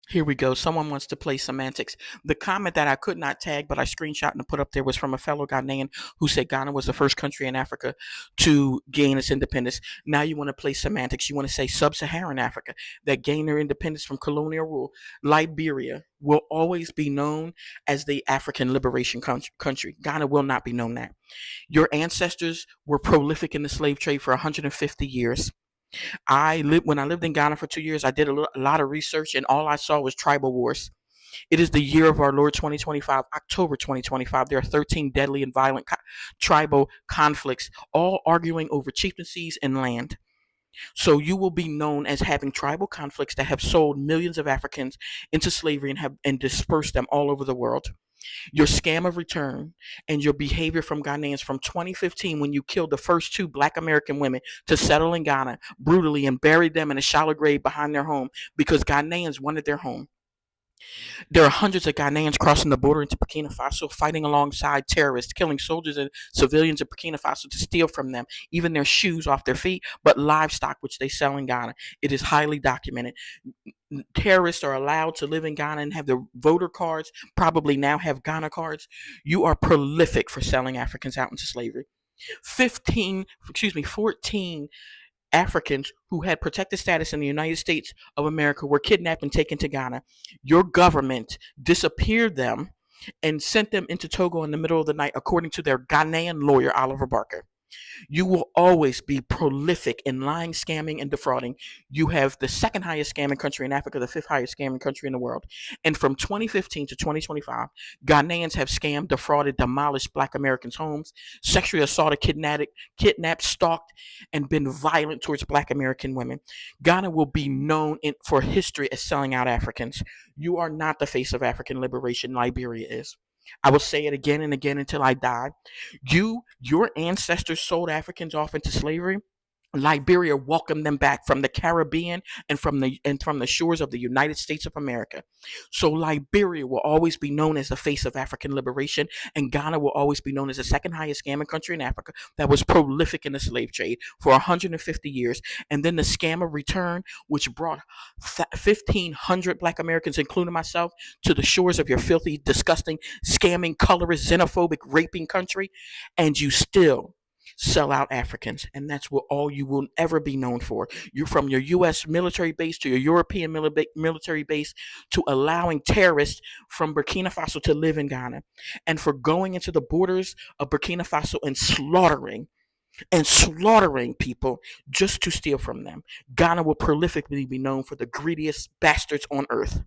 Here we go. Someone wants to play semantics. The comment that I could not tag, but I screenshot and put up there was from a fellow Ghanaian who said Ghana was the first country in Africa to gain its independence. Now you want to play semantics. You want to say sub-Saharan Africa that gained their independence from colonial rule. Liberia will always be known as the African liberation country. Ghana will not be known that. Your ancestors were prolific in the slave trade for 150 years. When I lived in Ghana for 2 years. I did a lot of research, and all I saw was tribal wars. It is the year of our Lord 2025, October 2025. There are 13 deadly and violent tribal conflicts, all arguing over chieftaincies and land. So you will be known as having tribal conflicts that have sold millions of Africans into slavery and dispersed them all over the world. Your scam of return and your behavior from Ghanaians from 2015, when you killed the first two Black American women to settle in Ghana brutally and buried them in a shallow grave behind their home because Ghanaians wanted their home. There are hundreds of Ghanaians crossing the border into Burkina Faso, fighting alongside terrorists, killing soldiers and civilians in Burkina Faso to steal from them, even their shoes off their feet, but livestock, which they sell in Ghana. It is highly documented. Terrorists are allowed to live in Ghana and have their voter cards, probably now have Ghana cards. You are prolific for selling Africans out into slavery. 14 Africans who had protected status in the United States of America were kidnapped and taken to Ghana. Your government disappeared them and sent them into Togo in the middle of the night, according to their Ghanaian lawyer, Oliver Barker. You will always be prolific in lying, scamming, and defrauding. You have the second highest scamming country in Africa, the fifth highest scamming country in the world. And from 2015 to 2025, Ghanaians have scammed, defrauded, demolished Black Americans' homes, sexually assaulted, kidnapped, stalked, and been violent towards Black American women. Ghana will be known for history as selling out Africans. You are not the face of African liberation. Liberia is. I will say it again and again until I die. Your ancestors sold Africans off into slavery. Liberia welcomed them back from the Caribbean and from the shores of the United States of America. So Liberia will always be known as the face of African liberation, and Ghana will always be known as the second highest scamming country in Africa that was prolific in the slave trade for 150 years. And then the scam of return, which brought 1,500 Black Americans, including myself, to the shores of your filthy, disgusting, scamming, colorist, xenophobic, raping country, and you still sell out Africans, and that's what all you will ever be known for. You're from your U.S. military base to your European military base to allowing terrorists from Burkina Faso to live in Ghana, and for going into the borders of Burkina Faso and slaughtering people just to steal from them. Ghana will prolifically be known for the greediest bastards on earth.